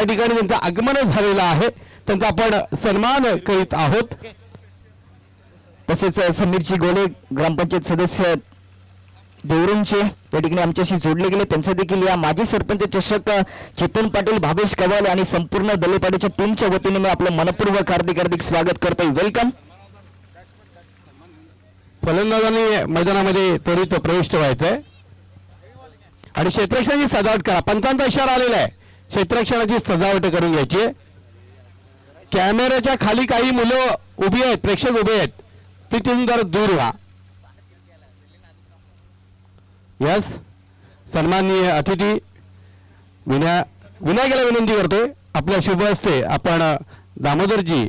ठिकाणी त्यांचं आगमन झालेलं आहे, त्यांचा आपण सन्मान करीत आहोत। तसेच समीरजी गोळे ग्रामपंचायत सदस्य देवरुंगचे या ठिकाणी आमच्याशी जोडले गेले, त्यांचे देखील या माजी सरपंच चषक चेतन पाटील, भावेश कवाल आणि संपूर्ण दलेपाडीच्या टीमच्या वतीने मी आपलं मनपूर्वक हार्दिक स्वागत करतोय। वेलकम। फलंदाजांनी मैदानामध्ये त्वरित प्रविष्ट व्हायचंय आणि क्षेत्ररक्षणाची सजावट करा। पंचांचा इशारा आलेला आहे, क्षेत्ररक्षणाची सजावट करून घ्यायची। कॅमेऱ्याच्या खाली काही मुलं उभी आहेत, प्रेक्षक उभे आहेत, तिथून जर दूर व्हा। यस, सन्माननीय अतिथी विनायकाला विनंती करतोय, आपल्या शुभ हस्ते आपण दामोदरजी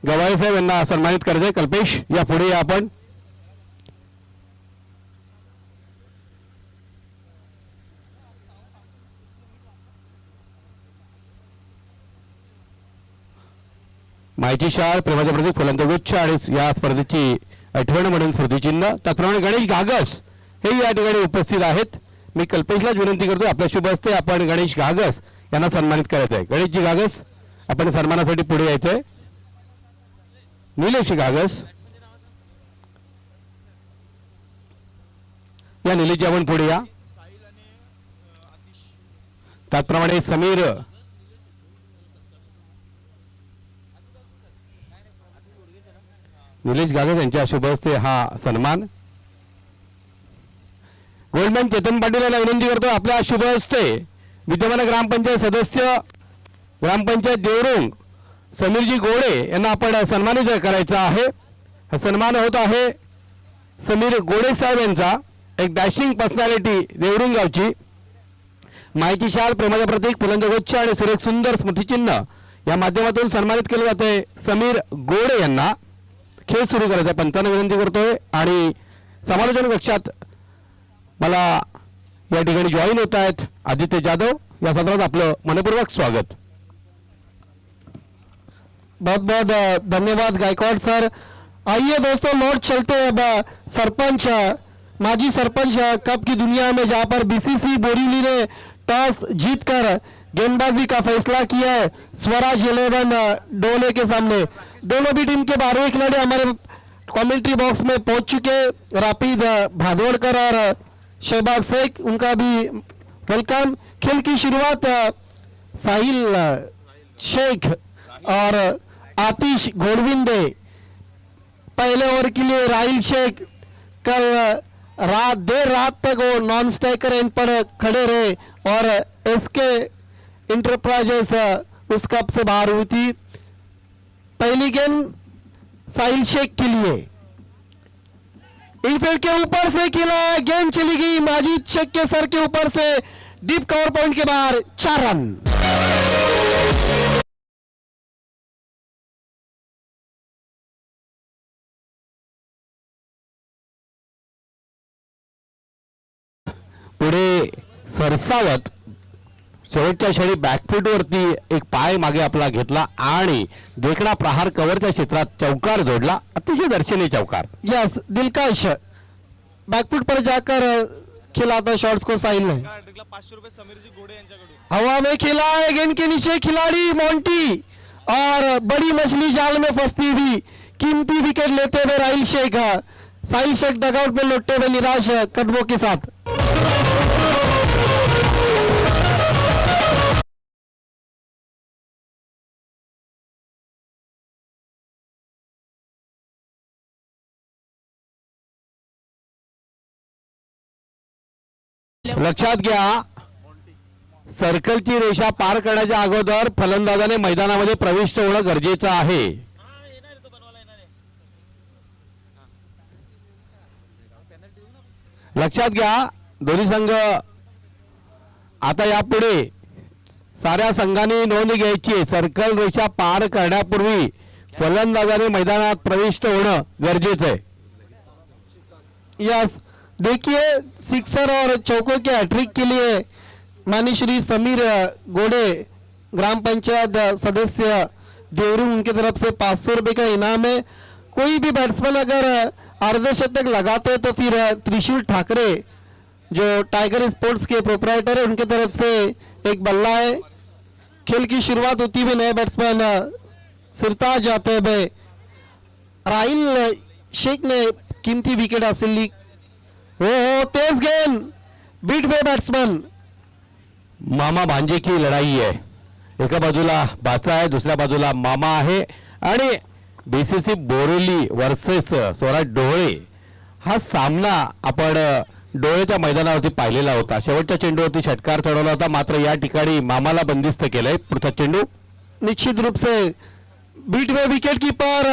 गवाळे साहेब यांना सन्मानित करायचे। कल्पेश या पुढे या आपण। माहिती शाळ प्रेमाच्या प्रतीक फुलांचा गुच्छ आणि या स्पर्धेची आठवण म्हणून स्मृतिचिन्ह, त्याचप्रमाणे गणेश घागस हे या ठिकाणी उपस्थित आहेत। मी कल्पेशला विनंती करतो, आपल्या शुभ हस्ते आपण गणेश घागस यांना सन्मानित करायचं आहे। गणेशजी घागस आपण सन्मानासाठी पुढे यायचंय। निलेश घागस या निलेशजी आपण पुढे या। त्याचप्रमाणे समीर निलेश घागस यांच्या शुभ हस्ते हा सन्मान। गोल्डमॅन चेतन पाटील यांना विनंती करतो, आपल्या शुभ हस्ते विद्यमान ग्रामपंचायत सदस्य ग्रामपंचायत देवरुंग समीरजी गोळे यांना आपण सन्मानित करायचा आहे। हा सन्मान होत आहे समीर गोळे साहेब यांचा, एक डॅशिंग पर्सनॅलिटी देवरुंग गावची। माहिती शाल प्रेमाच्या प्रतीक फुलांचा गुच्छ आणि सुरेख सुंदर स्मृतिचिन्ह या माध्यमातून सन्मानित केले जाते समीर गोळे यांना। खेळ सुरू करायचा, पंचांना विनंती करतोय आणि समालोचन कक्षात मला या ठिकाणी जॉईन होत आहेत आदित्य जाधव, या सत्रात आपलं मनपूर्वक स्वागत। बहुत बहुत धन्यवाद गायकवाड़ सर। आइए दोस्तों, लौट चलते हैं अब सरपंच माजी सरपंच कप की दुनिया में, जहां पर बीसीसी बोरीवली ने टॉस जीतकर गेंदबाजी का फैसला किया है स्वराज 11 डोले के सामने। दोनों भी टीम के 12वें खिलाड़ी हमारे कमेंट्री बॉक्स में पहुंच चुके, रापिद भादवड़कर और शहबाज शेख, उनका भी वेलकम। खेल की शुरुआत साहिल शेख और आतिश घोड़विंदे, पहले ओवर के लिए राहिल शेख कल देर रात तक वो नॉन स्ट्राइकर एंड पर खड़े रहे और एसके इंटरप्राइजेस उस कप से बाहर हुई थी। पहली गेंद साहिल शेख के लिए, इनफील्ड के ऊपर से खेला, गेंद चली गई माजिद शेख के सर के ऊपर से, डीप कवर पॉइंट के बाहर 4 रन। पुढे सरसावत शेवटच्या क्षणी बॅकफूट वरती एक पाय मागे आपला घेतला आणि देखणा प्रहार कव्हरच्या क्षेत्रात चौकार जोडला, अतिशय दर्शनीय चौकार। यस, दिलकश बैकफुट पर जाकर खेला था शॉट्स को साहिल ने। 500 रुपए समीरजी गोड़े यांच्याकडून हवा में खेला है, गेंद के नीचे खिलाड़ी मोंटी और बड़ी मछली जाल में फंसती हुई कीमती विकेट लेते हुए राहिल शेख, साहिल शेख डगआउट में लौटते हुए निराश कदमों के साथ। लक्षात घ्या, सर्कलची रेषा पार करण्याच्या अगोदर फलंदाजाने मैदानामध्ये प्रविष्ट होणं गरजेचं आहे। लक्षात घ्या, दोन्ही संघ आता यापुढे साऱ्या संघांनी नोंद घ्यायची आहे, सर्कल रेषा पार करण्यापूर्वी फलंदाजाने मैदानात प्रविष्ट होणं गरजेचं आहे। यस, देखिए सिक्सर और चौकों के हैट्रिक के लिए माननीय श्री समीर गोड़े ग्राम पंचायत सदस्य देवरुंग, उनकी तरफ से 500 रुपये का इनाम है। कोई भी बैट्समैन अगर अर्धशतक लगाते हैं तो फिर त्रिशूल ठाकरे जो टाइगर स्पोर्ट्स के प्रोपराइटर है उनके तरफ से एक बल्ला है खेल की शुरुआत होती हुई नए बैट्समैन सिरताज जाते हुए राहिल शेख ने कीमती विकेट हासिल ली. हो तेज गेंद बीट पे बैट्समन. मामा भांजे की लढाई आहे. एका बाजूला बाचा आहे, दुसऱ्या बाजूला मामा आहे आणि बीसीसी बोरिवली वर्सेस स्वराज डोळे हा सामना आपण डोळेच्या मैदानावरती पाहिलेला होता. शेवटच्या चेंडूवरती षटकार चढवला होता, मात्र या ठिकाणी मामाला बंदिस्त केलंय. पुढचा चेंडू निश्चित रूप से बीट में विकेट कीपर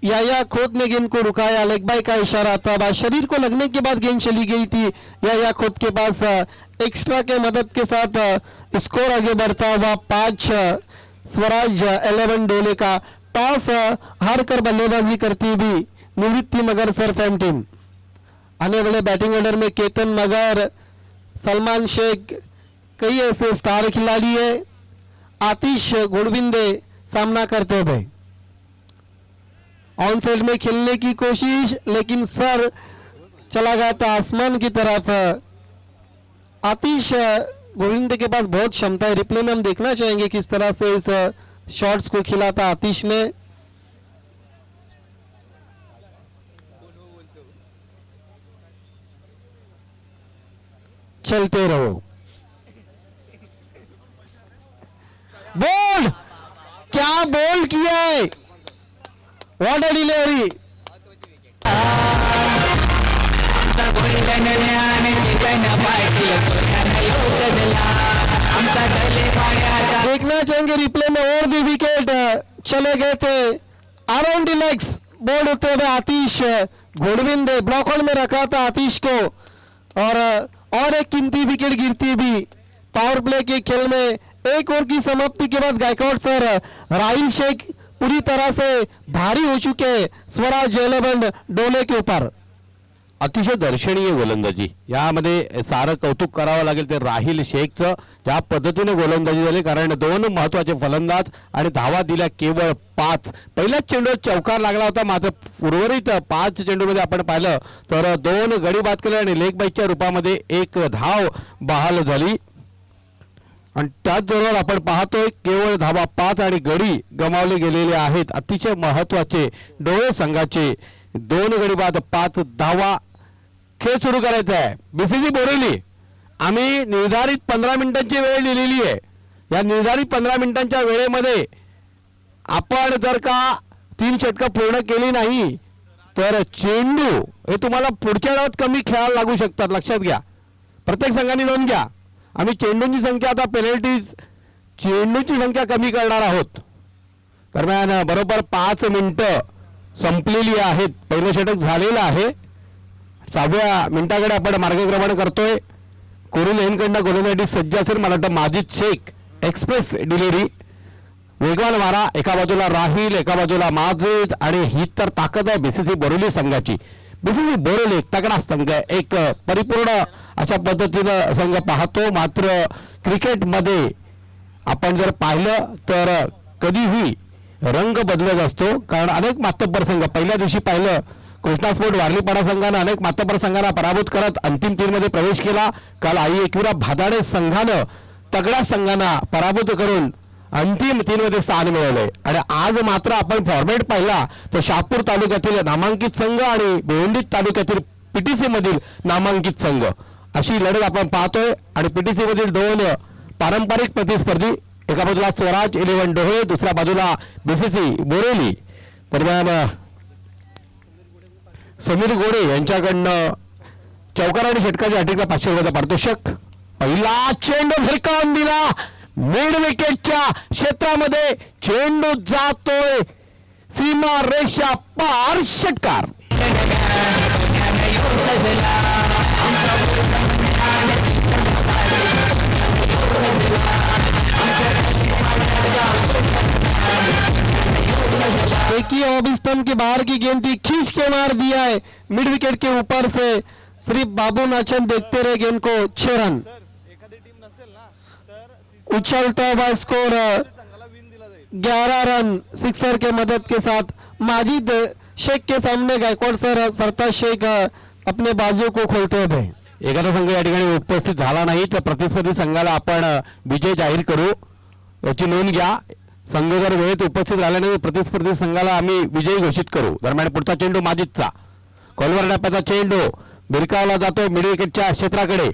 याया खोत ने गेंद को रुकाया. लेग बाय का इशारा था. बाद शरीर को लगने के बाद गेंद चली गई थी. याया खोत के पास एक्स्ट्रा के मदद के साथ स्कोर आगे बढ़ता हुआ 5. स्वराज 11 डोले का टॉस हार कर बल्लेबाजी करती हुई निवृत्ति मगर सरफेम टीम. आने वाले बैटिंग ऑर्डर में केतन मगर, सलमान शेख, कई ऐसे स्टार खिलाड़ी है. आतिश गुड़बिंदे सामना करते हुए ऑन साइड में खेलने की कोशिश, लेकिन सर चला गया था आसमान की तरफ. आतिश गोविंदे के पास बहुत क्षमता है. रिप्ले में हम देखना चाहेंगे किस तरह से इस शॉट्स को खिला था आतिश ने. चलते रहो. बोल्ड, क्या बोल्ड किया है. What a delivery. देखना चाहेंगे रिप्ले में और भी विकेट चले गए थे. अराउंड द लेग्स बोल्ड होते हुए आतिश गोडविंद ब्लॉक होल में रखा था आतिश को, और एक कीमती विकेट गिरती भी. पावर प्ले के खेल में एक ओवर की समाप्ति के बाद गायकवाड सर राहिल शेख पूरी तरह से भारी हो चुके स्वराज 11 डोले के ऊपर. अतिशय दर्शनीय गोलंदाजी. यामध्ये सारं कौतुक करावं लागेल ते राहिल शेखचं, ज्या पद्धतीने गोलंदाजी झाली. कारण 2 महत्वाचे फलंदाज आणि धावा दिल्या केवळ 5. पहिल्याच चेंडूवर चौकार लागला होता, मात्र उर्वरित 5 चेंडूमध्ये आपण पाहिलं तर 2 गडी बाद केले आणि लेग बाईच्या रूपामध्ये 1 धाव बहाल झाली. आणि त्याचबरोबर आपण पाहतोय केवळ धावा 5 आणि गडी गमावले गेलेले आहेत. अतिशय महत्वाचे डोळे संघाचे 2 गडी बाद 5 धावा. खेळ सुरू करायचा आहे. बीसीसी बोरिवली आम्ही निर्धारित 15 मिनिटांची वेळ दिलेली आहे. या निर्धारित 15 मिनिटांच्या वेळेमध्ये आपण जर का 3 षटकं पूर्ण केली नाही तर चेंडू हे तुम्हाला पुढच्या डावात कमी खेळायला लागू शकतात. लक्षात घ्या, प्रत्येक संघाने नोंद घ्या. आम्ही चेंडूंची संख्या आता पेनल्टीज चेंडूची संख्या कमी करणार आहोत. दरम्यान बरोबर 5 मिनिटं संपलेली आहेत. पहिलं षटक झालेलं आहे. 6व्या मिनिटाकडे आपण मार्गक्रमण करतोय. कोरुल यांकडनं गोलंदाजी सज्ज असेल. मला वाटतं माजिद शेख एक्सप्रेस डिलिव्हरी, वेगवान मारा. एका बाजूला राहिल, एका बाजूला माजिद, आणि ही तर ताकद आहे बीसीसी बोरिवली संघाची. बीसीसी बोरिवली एक तगडा संघ आहे, एक परिपूर्ण अशा पद्धतीनं संघ पाहतो. मात्र क्रिकेटमध्ये आपण जर पाहिलं तर कधीही रंग बदलत असतो. कारण अनेक मातब्बर संघ, पहिल्या दिवशी पाहिलं कृष्णा स्पोर्ट वारलीपाडा संघानं अनेक मातब्बर संघांना पराभूत करत अंतिम 3 मध्ये प्रवेश केला. काल आई एकविरा भादाडे संघानं तगड्या संघांना पराभूत करून अंतिम 3 मध्ये स्थान मिळवलंय. आणि आज मात्र आपण फॉर्मॅट पाहिला तर शहापूर तालुक्यातील नामांकित संघ आणि भिवंडी तालुक्यातील पीटीसी मधील नामांकित संघ अशी लढत आपण पाहतोय. आणि पीटीसी मधील 2 पारंपरिक प्रतिस्पर्धी, एका बाजूला स्वराज 11 डोळे, दुसऱ्या बाजूला बीसीसी बोरिवली. दरम्यान समीर गोडे यांच्याकडनं चौकार आणि षटकाच्या अटीला 500 रुपयाचा पारितोषिक. पहिला चेंडू भिरकावून दिला मिड विकेटच्या क्षेत्रामध्ये. चेंडू जातोय सीमा रेषा पार. षटकार. देखिए ऑफ स्टंप के बाहर की गेंद थी, खींच के मार दिया है मिड विकेट के ऊपर से. सिर्फ बाबू नाचन देखते रहे गेंद को. 6 रन. एखादी टीम नसेल ना तर उछलता हुआ स्कोर संघाला विन दिला जाईल. 11 रन सिक्सर के मदद के साथ. माजिद शेख के सामने गायकवाड सर सरताज शेख अपने बाजू को खोलते हुए. एखादा संघ या ठिकाणी उपस्थित झाला नाही तर प्रतिस्पर्धी संघाला आपण विजय जाहीर करू. याची नोंद घ्या. संघ जर वेळेत उपस्थित राहिल्याने प्रतिस्पर्धी संघाला आम्ही विजयी घोषित करू. दरम्यान पुढचा चेंडू माजिदचा, कॉलवर टप्प्याचा चेंडू भिरकावला जातो मिड विकेटच्या क्षेत्राकडे.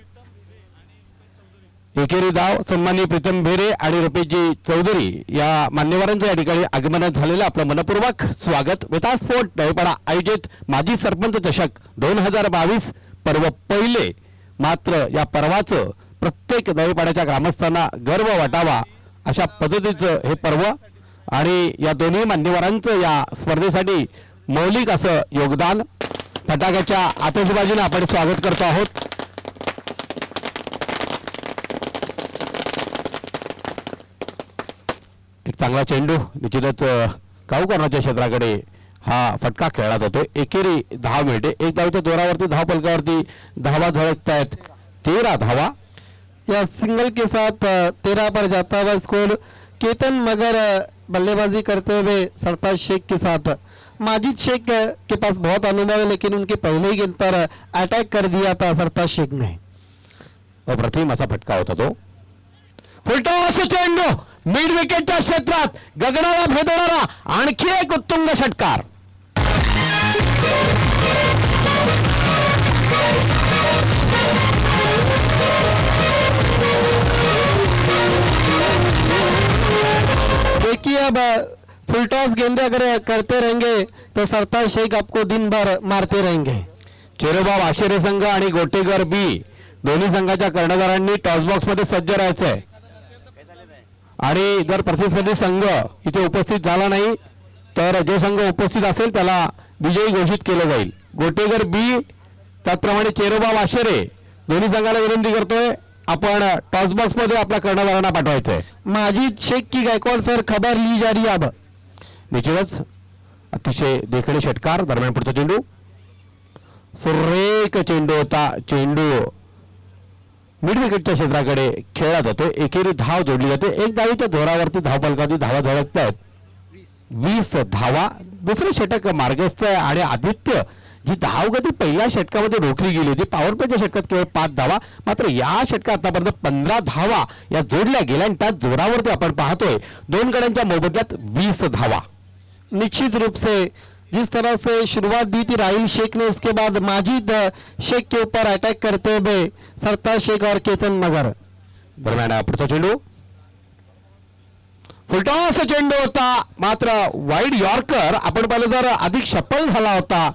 एकेरी धाव सन्माननीय प्रीतम भेरे आणि रुपेशजी चौधरी या मान्यवरांचं या ठिकाणी आगमनात झालेलं आपलं मनपूर्वक स्वागत. वेता स्पोर्ट दहीपाडा आयोजित माजी सरपंच चषक 2022 पर्व पहिले. मात्र या पर्वाचं प्रत्येक दहीपाड्याच्या ग्रामस्थांना गर्व वाटावा अशा पद्धतीचं हे पर्व आणि या दोन्ही मान्यवरांचं या स्पर्धेसाठी मौलिक असं योगदान. फटाक्याच्या आतिषबाजीने आपण स्वागत करतो आहोत. एक चांगला चेंडू निश्चितच काऊ करण्याच्या क्षेत्राकडे हा फटका खेळला जातो. एकेरी धाव मिळते. एक धावच्या जोरावरती धाव फलकावरती धावा झळकत आहेत 13 धावा. या सिंगल के साथ 13 पर जाता हुआ स्कोर. केतन मगर बल्लेबाजी करते हुए सरताज शेख के साथ. माजिद शेख के पास बहुत अनुभव है लेकिन उनके पहले ही गेंद पर अटैक कर दिया था सरताज शेख ने. अप्रतिम असा फटका होता तो. फुलटॉस चेंडू मिड विकेटच्या क्षेत्रात गगनाला भेदणारा आणखी एक उत्तुंग षटकार. देखिए अब फुलटॉस गेंदे अगर करते रहेंगे तो सरताज शेख आपको दिन भर मारते रहेंगे. चेरोबा वाशेरे संघ आणि गोटेगर बी दोन्ही संघाच्या कर्णधारांनी टॉस बॉक्स मध्ये सज्ज राहायचंय आणि जर प्रतिस्पर्धी संघ इथे उपस्थित झाला नाही तर जो संघ उपस्थित असेल त्याला विजयी घोषित केलं जाईल. गोटेगर बी त्याचप्रमाणे चेरोबा वाशेरे दोन्ही संघाला विनंती करतोय आपण टॉस बॉक्स मध्ये आपल्या कर्णधारांना पाठवायचंय. माजिद शेख की गायकवाड सर खबर ली जा रही है अब. निश्चितच अतिशय देखणे षटकार. दरम्यान पुढचा चेंडू सुरेख चेंडू होता. चेंडू मिड विकेटच्या क्षेत्राकडे खेळला जातो. एकेरी धाव जोडली जाते. एक धावीच्या जोरावरती धाव फलकावरती धावा झळकत आहेत 20 धावा. दुसरे षटक मार्गस्थ आहे आणि आदित्य जी धावगती पहिल्या षटकामध्ये रोखली गेली होती पॉवर प्लेच्या षटकात केवळ 5 धावा. मात्र या षटकात आतापर्यंत 15 धावा या जोडल्या गेल्या आणि त्याच जोरावरती आपण पाहतोय दोन गड्यांच्या मोबदल्यात 20 धावा. निश्चित रूप से जिस तरह से शुरुआत दी थी राहिल शेख ने उसके बाद माजिद शेख के ऊपर अटैक करते हुए सरताज शेख और केतन मगर. दरम्यान पुढचा चेंडू फुलटॉस चेंडू होता. मात्र वाईड यॉर्कर आपण पाहिलं जर अधिक सफल झाला होता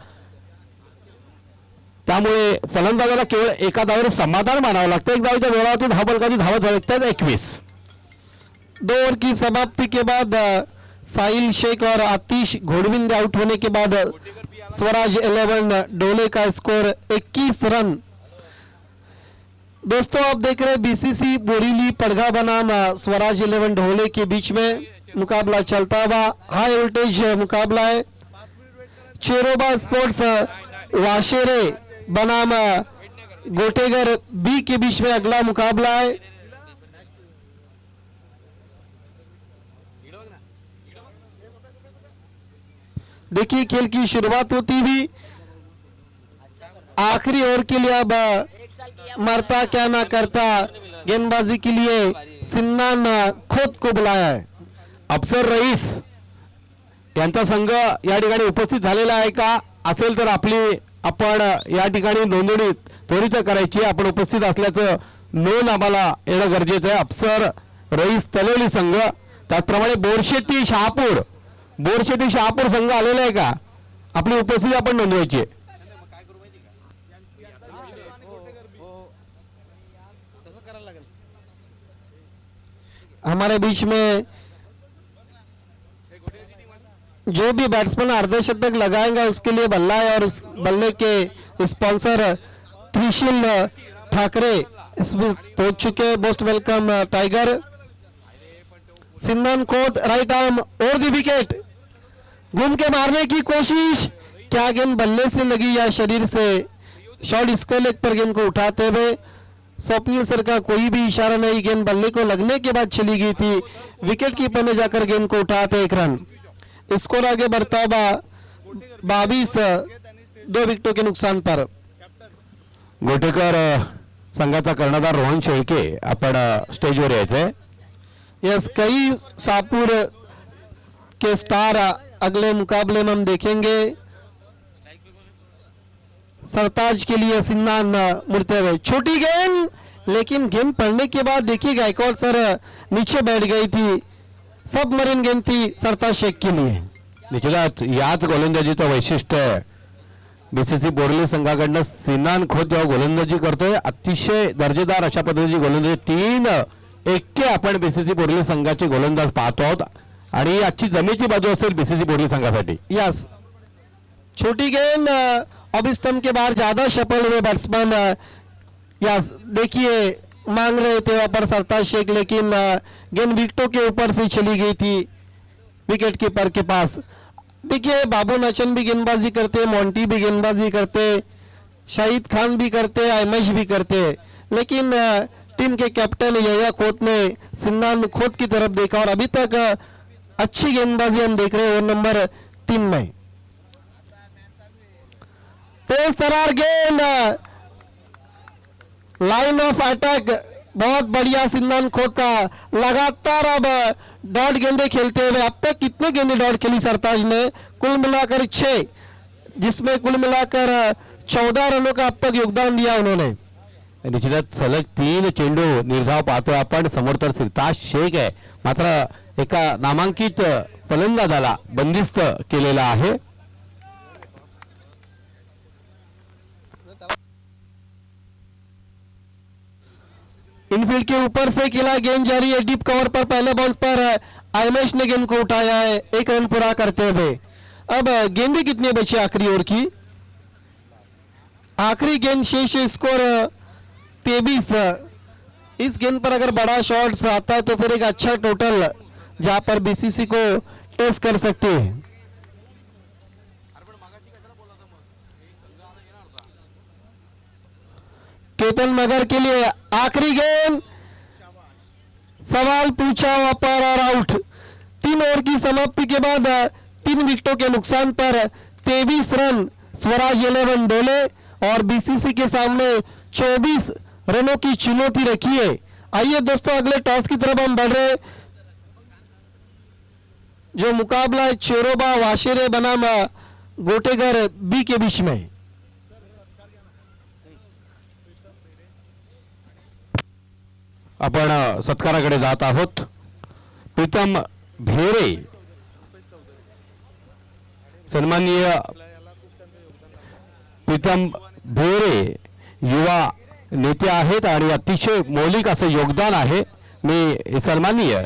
त्यामुळे फलंदाजाला केवळ एका धावेवर समाधान मानावं लागतं. एक धावेच्या जोरावरती धाव फलकाची धावा झळकतात 21. 2 ओवर की समाप्ति के बाद साहिल शेख और आतिश घोड़विंद आउट होने के बाद स्वराज 11 डोले का स्कोर 21 रन. दोस्तों आप देख रहे हैं बीसीसी बोरीवली पड़गा बनाम स्वराज 11 ढोले के बीच में मुकाबला चलता हुआ. हाई वोल्टेज मुकाबला है. चेरोबा स्पोर्ट्स वाशेरे बनाम गोटेगर बी के बीच में अगला मुकाबला है. देखिए खेल की शुरुआत होती हुई आखिरी ओवर के लिए अब मरता क्या ना करता गेंदबाजी के लिए सिन्नान खुद को बुलाया है. अफसर रईस यांचा संघ या ठिकाणी उपस्थित झालेला आहे का असेल तर आपण या ठिकाणी नोंदणी त्वरित करायची. आपण उपस्थित असल्याचं नोंद आम्हाला येणं गरजेचं आहे. अफसर रईस तलोली संघ त्याचप्रमाणे बोरशेती शहापूर संघ आलेला आहे का आपली उपस्थिती आपण नोंदवायची. हमारे बीच में जो भी बैट्समैन अर्धशतक लगाएगा उसके लिए बल्ला है और उस बल्ले के स्पॉन्सर त्रिशूल ठाकरे इसमें पहुंच चुके. Most welcome tiger. सिन्नान खोद राइट आर्म और दी विकेट घूम के मारने की कोशिश. क्या गेंद बल्ले से लगी या शरीर से. शॉर्ट स्क्वायर लेग पर गेंद को उठाते हुए स्वप्निल सर का कोई भी इशारा नहीं. गेंद बल्ले को लगने के बाद चली गई थी. विकेट कीपर ने जाकर गेंद को उठाते 1 रन. स्कोर आगे बढ़ता हुआ 22 2 विकेटों के नुकसान पर. गोटेकर संघाचा कर्णधार रोहन शेळके आपण स्टेजवर यायचंय. यस, कई सापुर के स्टार अगले मुकाबले में हम देखेंगे। सरताज के लिए सिन्नान मुड़ते हुए, छोटी गेंद, लेकिन गेंद पड़ने के बाद देखिए गायकवाड़ सर नीचे बैठ गई थी। सबमरीन गेंद थी सरताज शेख के लिए। निश्चितच याच गोलंदाजीचं वैशिष्ट्य आहे। बीसीसी बोर्ली संघाकडनं सिन्नान खोत जेव्हा गोलंदाजी करतोय अतिशय दर्जेदार अशा पद्धतीची गोलंदाजी, 3 एक्के आपण बीसीसी बोर्ली संघाचे गोलंदाज पाहतो आहोत आणि आजची जमेची बाजू असेल बीसीसी बोर्ली संघासाठी। यस, छोटी गेंद अब स्टंप के बाहर ज्यादा सफल हुए बैट्समैन। यस, देखिए मांग रहे थे वहां पर सरताज शेख, लेकिन गेंद विकेटों के ऊपर से चली गई थी विकेट कीपर के पास। देखिए बाबू नचन भी गेंदबाजी करते, मोंटी भी गेंदबाजी करते, शाहिद खान भी करते, आयमश भी करते, लेकिन टीम के कैप्टन यया खोत ने सिन्नान खोत की तरफ देखा और अभी तक अच्छी गेंदबाजी हम देख रहे हैं ओवर नंबर 3 में। तेज तरार गेंद, लाइन ऑफ अटैक बहुत बढ़िया सिन्नान खोत का। लगातार अब डॉट गेंदे खेलते हुए, अब तक कितने गेंदे डॉट खेली सरताज ने? कुल मिलाकर 6, जिसमें कुल मिलाकर 14 रनों का अब तक योगदान दिया उन्होंने। निश्चितच सलग 3 चेंडू निर्धाव पाहतोय आपण। समोर तर सरताज शेख आहे, मात्र एका नामांकित फलंदाजाला बंदिस्त केलेला आहे। इनफील्ड के ऊपर से खेला, गेंद जारी है डीप कवर पर। पहले बॉल पर आयमेश ने गेंद को उठाया है 1 रन पूरा करते हुए। अब गेंदें कितनी बची आखिरी ओवर की? आखिरी गेंद शेष स्कोर 23। इस गेंद पर अगर बड़ा शॉट्स आता है तो फिर एक अच्छा टोटल जहां पर बीसीसी को टेस्ट कर सकते हैं। केतन मगर के लिए आखिरी गेंद, सवाल पूछा वहां पर और आउट। 3 ओवर की समाप्ति के बाद 3 विकेटों के नुकसान पर 23 रन स्वराज 11 डोले और बीसीसी के सामने 24 रनों की चुनौती रखी है। आइए दोस्तों अगले टॉस की तरफ हम बढ़ रहे, जो मुकाबला है चोरोबा वाशेरे बनाम गोटेगर बी के बीच में। आपण सत्काराकडे जात आहोत। प्रीतम भेरे सन्माननीय प्रीतम भेरे युवा नेते आहेत आणि अतिशय मौलिक असं योगदान आहे। मी सन्माननीय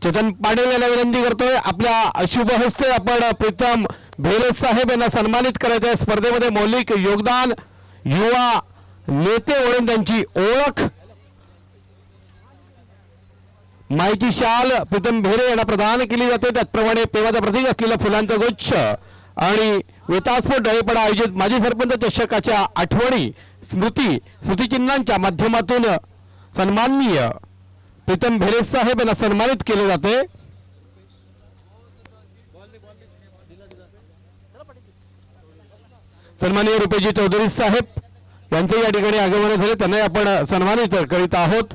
चेतन पाटील यांना विनंती करतोय, आपल्या शुभ हस्ते आपण प्रीतम भेरे साहेब यांना सन्मानित करायचं आहे। स्पर्धेमध्ये मौलिक योगदान, युवा नेते म्हणून त्यांची ओळख, माईची शाल प्रीतम भेरे यांना प्रदान केली जाते। त्याचप्रमाणे प्रेमाचं प्रतीक असलेलं फुलांचा गुच्छ आणि वेतास्फोट डळेपणा आयोजित माजी सरपंच चषकाच्या आठवणी स्मृतिचिन्हांच्या माध्यमातून सन्माननीय प्रीतम भेरे साहेब यांना सन्मानित केले जाते। सन्माननीय रुपेजी चौधरी साहेब यांचे या ठिकाणी आगमन झाले, त्यांना आपण सन्मानित करीत आहोत।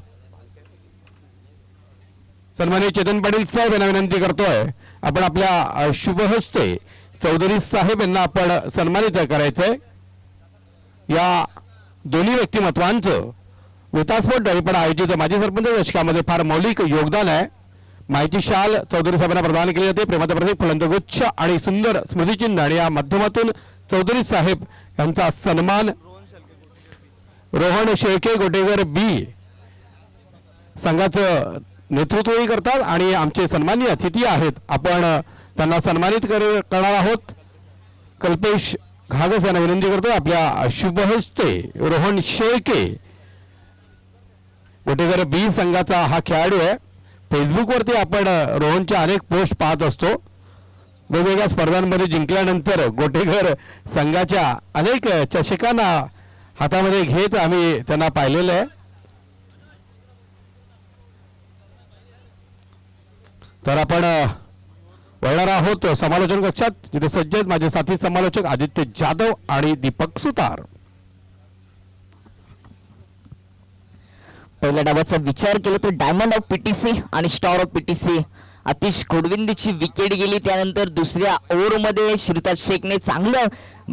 सन्माननीय चेतन पाटील साहेब यांना विनंती करतोय, आपण आपल्या शुभ हस्ते चौधरी साहेब यांना आपण सन्मानित करायचंय। या दोन्ही व्यक्तिमत्वांचं विकासपोट डळीपणा आयोजित माजी सरपंच चषकामध्ये फार मौलिक योगदान आहे। माईची शाल चौधरी साहेबांना प्रदान केली जाते। प्रेमाचं प्रतीक फुलांचा गुच्छ आणि सुंदर स्मृतिचिन्ह आणि या माध्यमातून चौधरी साहेब यांचा सन्मान। रोहन शेळके गोटेगर बी संघाचं नेतृत्वही करतात आणि आमचे सन्माननीय अतिथी आहेत, आपण त्यांना सन्मानित करणार आहोत। कल्पेश घागस यांना विनंती करतो, आपल्या शुभ हस्ते रोहन शेळके गोटेगर बी संघाचा हा खेळाडू आहे। फेसबुकवरती आपण रोहनच्या अनेक पोस्ट पाहत असतो। वेगवेगळ्या स्पर्धांमध्ये जिंकल्यानंतर गोटेगर संघाच्या अनेक चषकांना हातामध्ये घेत आम्ही त्यांना पाहिलेलं आहे। तर आपण वळणार आहोत समालोचन कक्षात, जिथे सज्ज आहेत माझे साथी समालोचक आदित्य जाधव आणि दीपक सुतार। पहिल्या डावाचा विचार केला तर डायमंड ऑफ पीटीसी आणि स्टार ऑफ पीटीसी आतिश गोडविंदीची विकेट गेली. त्यानंतर दुसऱ्या ओव्हरमध्ये श्रीताज शेखने चांगलं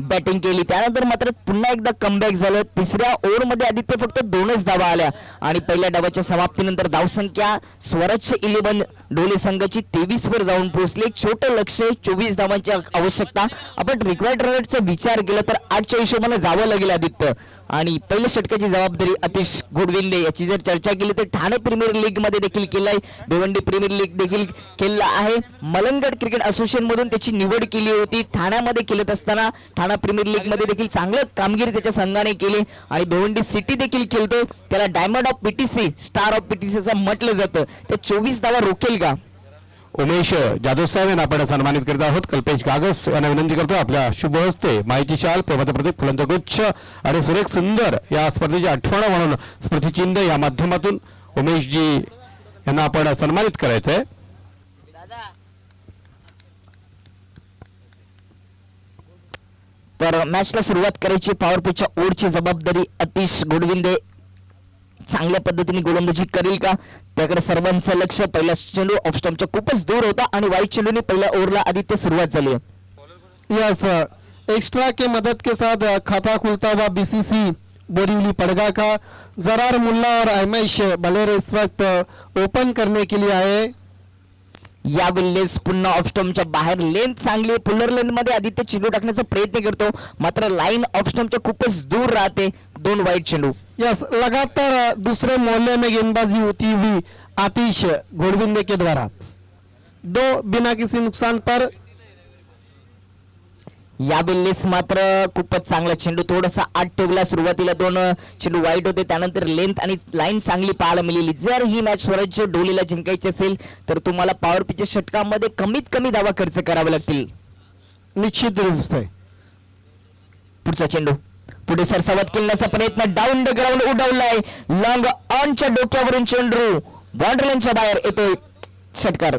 बॅटिंग केली. त्यानंतर मात्र पुन्हा एकदा कमबॅक झालं. तिसऱ्या ओव्हरमध्ये आदित्य फक्त 2च धावा आल्या आणि पहिल्या डावाच्या समाप्तीनंतर धावसंख्या स्वराज्य 11 डोले संघाची 23 वर जाऊन पोहोचली. एक छोटं लक्ष 24 धावांची आवश्यकता. आपण रिक्वायर्ड रनचा विचार केला तर 8च्या हिशोबाने जावं लागेल आदित्य. आणि पहिल्या षटकाची जबाबदारी आतिश गोडविंदे याची जर चर्चा केली तर ठाणे प्रीमियर लीग मध्ये देखील केलाय, भिवंडी प्रीमियर लीग देखील केला आहे. मलंगड क्रिकेट असोसिएशन मधून त्याची निवड केली होती. ठाण्यामध्ये खेळत असताना ठाणा प्रीमियर लीग मध्ये देखील चांगलं कामगिरी त्याच्या संघाने केली आणि भिवंडी सिटी देखील खेळतोय. त्याला diamond of PTC star of PTC असं म्हटलं जातं. ते 24 धावा रोखेल का? उमेश जाधव साहेब यांना आपण सन्मानित करत आहोत. कल्पेश कागस यांना विनंती करतो आपल्या शुभ हस्ते माहिती शाल, प्रभात प्रतीक, फुलांचा गुच्छ आणि सुरेख सुंदर या स्पर्धेची आठवण म्हणून स्मृतिचिन्ह या माध्यमातून उमेशजी यांना आपण सन्मानित करायचं आहे. तर मॅचला सुरुवात करायची. पॉवर पिचच्या ओव्हरची जबाबदारी आतिश गोडविंदे चांगल्या पद्धतीने गोलंदाजी करेल का त्याकडे सर्वांचं लक्ष. पहिला चेंडू ऑफ स्टंपच्या खूपच दूर होता आणि वाईट चेंडूने पहिल्या ओव्हरला आदित्य सुरुवात झाली आहे. यस, एक्स्ट्रा के मदद के साथ खाता खुलता हुआ बीसीसी बोरीवली पड़गा का जरार मुल्ला और अहमेश बलेर इस वक्त ओपन करने के लिए आए. या वेळेस पुन्हा ऑफ स्टंपच्या बाहेर लेंथ चांगली पुलर लेंथ मध्ये आदित्य चेंडू टाकण्याचा प्रयत्न करतो मात्र लाईन ऑफ स्टंपच्या खूपच दूर राहते. 2 वाईट चेंडू. यस, लगातार दूसरे मोहल्ले में गेंदबाजी होती हुई आतिश गोडविंदे के द्वारा 2 बिना किसी नुकसान पर. या वेळेस मात्र खूपच चांगला चेंडू थोडासा आत ठेवला. सुरुवातीला 2 चेंडू वाईट होते त्यानंतर लेंथ आणि लाईन चांगली पाहायला मिळाली. जर ही मॅच स्वराज्य डोलीला जिंकायची असेल तर तुम्हाला पॉवर पिचच्या षटकामध्ये कमीत कमी धावा खर्च करावे लागतील. निश्चित रूप से. पुढचा चेंडू पुढे सरसावत केल्याचा प्रयत्न डाऊन द ग्राउंड उडवलाय. लॉंग ऑनच्या डोक्यावरून चेंडू बाउंड्रीच्या बाहेर येतोय. षटकार.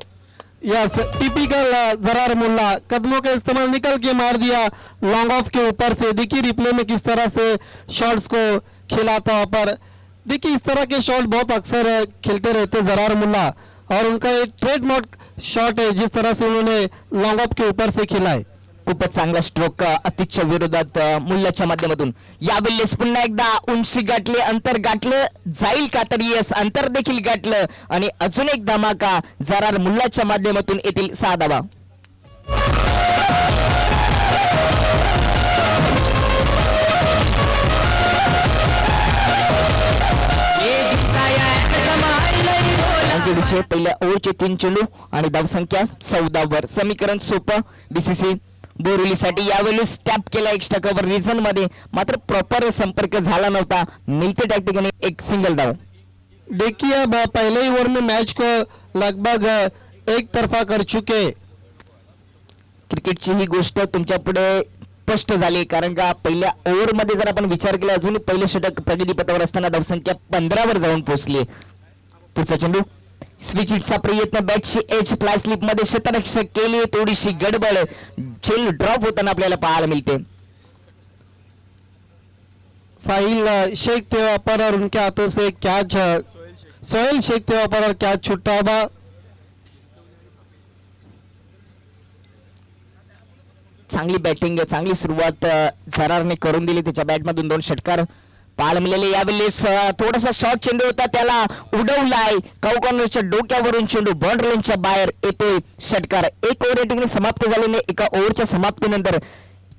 यस, टिपिकल जरार मुल्ला कदमों का इस्तेमाल निकल के मार दिया लॉन्ग ऑफ के ऊपर से. देखिए रिप्ले में किस तरह से शॉट्स को खिलाता हुआ. पर देखिए इस तरह के शॉट बहुत अक्सर खेलते रहते जरार मुल्ला और उनका एक ट्रेडमार्क शॉट है जिस तरह से उन्होंने लॉन्ग ऑफ के ऊपर से खेला है. खूपच चांगला स्ट्रोक अतिशच्या विरोधात मुल्लाच्या माध्यमातून. या वेळेस पुन्हा एकदा उंची गाठले अंतर गाठलं जाईल का तर यस अंतर देखील गाठलं आणि अजून एक धमाका जरार मुल्लाच्या माध्यमातून येथील 6 धावा. पहिल्या ओव्हरचे 3 चेंडू आणि धावसंख्या 14 वर. समीकरण सोपं बीसीसी बोरिवलीसाठी. यावेळेस टॅप केला एक्स्ट्रा कव्हर रिझन मध्ये मात्र प्रॉपर संपर्क झाला नव्हता. मिळते टॅक्टिकने एक सिंगल धाव. देखिए अब पहले ही ओवर में मैच को लगभग एक तरफा कर चुके. क्रिकेटची ही गोष्ट तुमच्या पुढे स्पष्ट झाली कारण का पहिल्या ओव्हर मध्ये जर आपण विचार केला अजून पहिले षटक प्रगतीपथावर असताना धावसंख्या 15 वर जाऊन पोहोचली. पुढचा चेंडू स्विच हिटचा प्रयत्न बॅटची एज फ्लाय स्लिप मध्ये शतरक्षक केली. थोडीशी गडबड चेंडू ड्रॉप होताना आपल्याला पाहायला मिळते. साहिल शेख थे वहाँ पर और उनके हाथों से कैच सोहेल शेख थे वहाँ पर और कैच छुट्टा हुआ. चांगली बॅटिंग चांगली सुरुवात जरारने करून दिली. त्याच्या बॅटमधून 2 षटकार पाहायला मिळाले. यावेळेस थोडासा शॉर्ट चेंडू होता त्याला उडवलाय. कॉर्नरच्या डोक्यावरून चेंडू बाउंड्रीच्या बाहेर येतोय. षटकार. 1 ओव्हर रेटिंग समाप्त झाल्याने एका ओव्हरच्या समाप्तीनंतर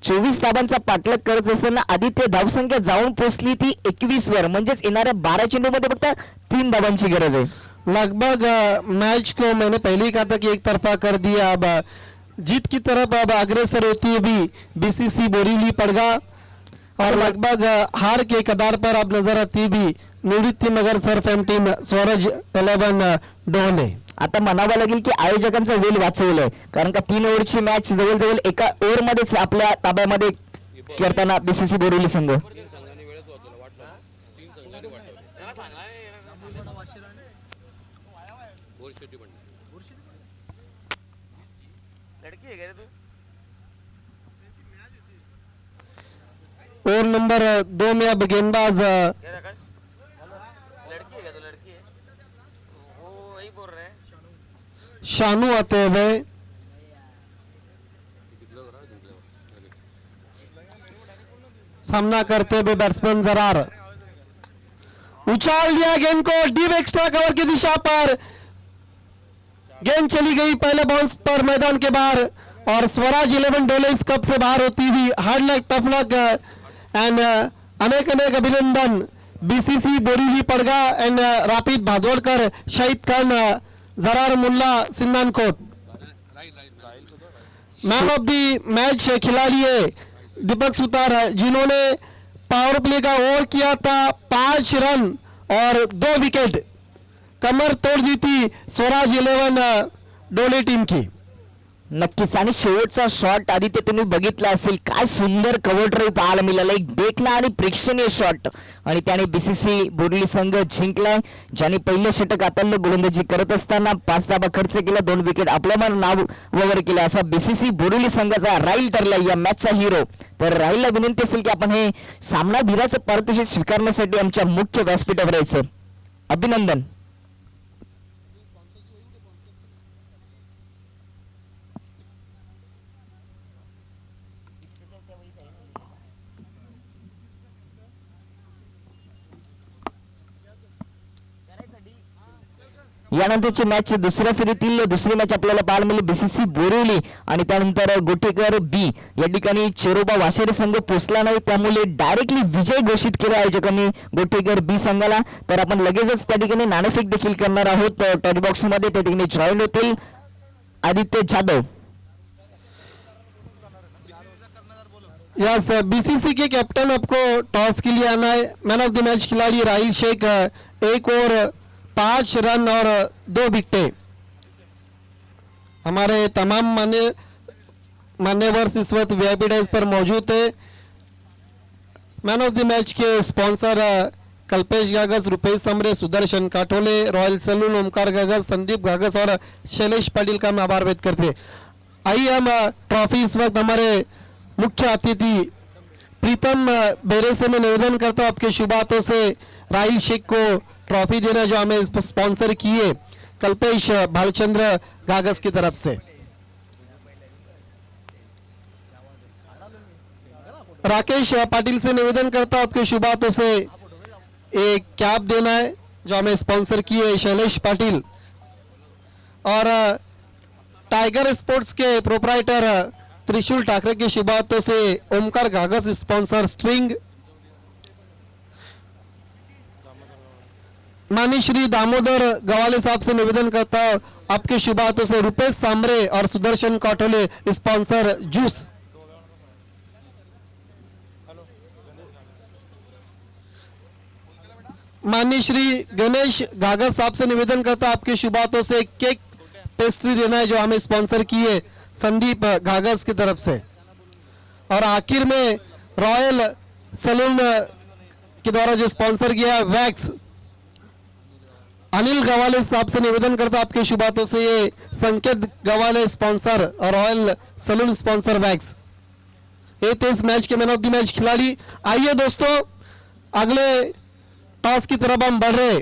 24 धावांचा पाठलाग करत असताना आदित्य धावसंख्या जाऊन पोहोचली ती 21 वर. म्हणजेच येणाऱ्या 12 चेंडूमध्ये फक्त 3 धावांची गरज आहे. लगभग मैच को मैंने पहले ही कहा था कि एक तरफा कर दिया. अब जीत की तरफ अब अग्रसर होती है भी बीसीसी बोरीवली पड़गा और लगभग हार के कदार पर अब नजर आती भी निवृत्ती नगर सरफेम टीम स्वराज 11 डोले. आता म्हणावं लागेल की आयोजकांचा वेळ वाचवलाय कारण का 3 ओव्हरची मॅच जवळजवळ एका ओव्हर मध्येच आपल्या ताब्यामध्ये करताना बीसीसी बोरिवली संघ. ओवर नंबर 2 में अब गेंदबाज शानू आते हुए, सामना करते हुए बैट्समैन जरार, उछाल दिया गेंद को डीप एक्स्ट्रा कवर की दिशा पर, गेंद चली गई पहले बाउंस पर मैदान के बाहर और स्वराज 11 डोले इस कप से बाहर होती हुई hard luck tough luck and अनेक अनेक अभिनंदन बीसीसी बोरीवली पड़गा एंड रापिद भादोड़कर शहीद खान जरार मुल्ला सिन्नानकोट। मैन ऑफ द मैच खिलाड़ी है दीपक सुतार जिन्होंने पावर प्ले का ओवर किया था 5 रन और 2 विकेट, कमर तोड़ दी थी स्वराज 11 डोले टीम की। नक्कीच आणि शेवटचा शॉट आदित्य तुम्ही बघितला असेल, काय सुंदर कव्हर ड्राईव्ह पाहायला मिळाला, एक देखणा आणि प्रेक्षणीय शॉट आणि त्याने बीसीसी बोरीवली संघ जिंकलाय, ज्याने पहिलं षटक हाताळलं गोलंदाजी करत असताना 5 धावा खर्च केला, 2 विकेट आपलं नाव वगैरे केलं, असा बीसीसी बोरीवली संघाचा राहील ठरला या मॅचचा हिरो। तर राहीलला विनंती असेल की आपण हे सामना भिराचं पारितोषिक स्वीकारण्यासाठी आमच्या मुख्य व्यासपीठावर यायचं। अभिनंदन। यानंतरची मॅच दुसऱ्या फेरीतील दुसरी मॅच आपल्याला पाहायला मिळाली बीसीसी बोरिवली आणि त्यानंतर गोटेकर बी या ठिकाणी चेरोबा वाशेरी संघ पोहोचला नाही, त्यामुळे डायरेक्टली विजय घोषित केला आयोजकांनी गोटेकर बी संघाला। तर आपण लगेचच त्या ठिकाणी नाणेफेक देखील करणार आहोत, टॉस बॉक्स मध्ये त्या ठिकाणी जॉईन होतील आदित्य जाधव। यस, बीसीसी के कैप्टन आपको टॉस के लिए आना है। मैन ऑफ द मैच खिलाड़ी राहिल शेख 1 ओवर 5 रन और 2 विकेटें। हमारे तमाम मान्यवर इस वक्त वीआईपी डाइस पर मौजूद है। मैन ऑफ द मैच के sponsor Kalpesh Gagas, Rupesh Samre, Sudarshan Kathole, Royal Salon, Omkar Gagas, Sandeep Gagas और शैलेश पाटिल का हम आभार व्यक्त करते हैं। आइए हम ट्रॉफी इस वक्त हमारे मुख्य अतिथि प्रीतम बेरे से मैं निवेदन करता हूँ आपके शुभ हाथों से राहिल शेख को ट्रॉफी देना जो हमें स्पॉन्सर किए कल्पेश भालचंद्र गागस की तरफ से। राकेश पाटिल से निवेदन करता हूं आपके शुभ हाथों से एक कैप देना है जो हमें स्पॉन्सर किए शैलेश पाटिल, और टाइगर स्पोर्ट्स के प्रोप्राइटर त्रिशूल ठाकरे के शुभ हाथों से ओमकार गागस स्पॉन्सर स्ट्रिंग। माननीय श्री दामोदर गवाले साहब से निवेदन करता हूं आपके शुभ हाथों से रुपेश सांबरे और सुदर्शन काठोले स्पॉन्सर जूस। माननीय श्री गणेश गागस साहब से निवेदन करता हूं आपके शुभ हाथों से केक पेस्ट्री देना है जो हमें स्पॉन्सर किए संदीप गागस की तरफ से। और आखिर में रॉयल सलून के द्वारा जो स्पॉन्सर किया वैक्स, अनिल गवाले साहब से निवेदन करता आपके शुभ हाथों से ये संकेत गवाले स्पॉन्सर और रॉयल सलून स्पॉन्सर वैक्स। ये थे इस मैच के मैन ऑफ द मैच खिलाड़ी। आइए दोस्तों अगले टॉस की तरफ हम बढ़ रहे।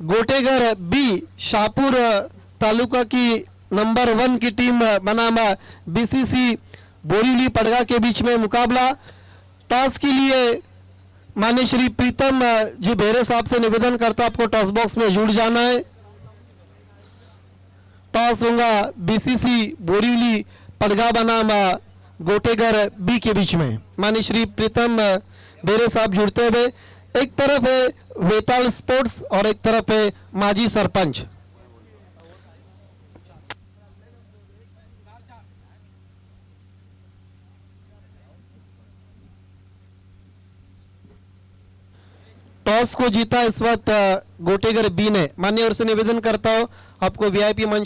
गोटेगर बी शाहपुर तालुका की नंबर 1 की टीम बनाम बीसीसी बोरीवली पड़गा के बीच में मुकाबला। टॉस के लिए माननीय श्री प्रीतम जी बेरे साहब से निवेदन करता आपको टॉस बॉक्स में जुड़ जाना है। टॉस होगा बीसीसी बोरीवली पड़गा बनाम गोटेगर बी के बीच में। माननीय श्री प्रीतम बेरे साहब जुड़ते हुए, एक तरफ है वेताल स्पोर्ट्स और एक तरफ है माजी सरपंच। टॉस को जीता इस वक्त गोटेगर बी ने। मान्यवर से निवेदन करता हूं आपको वीआईपी मंच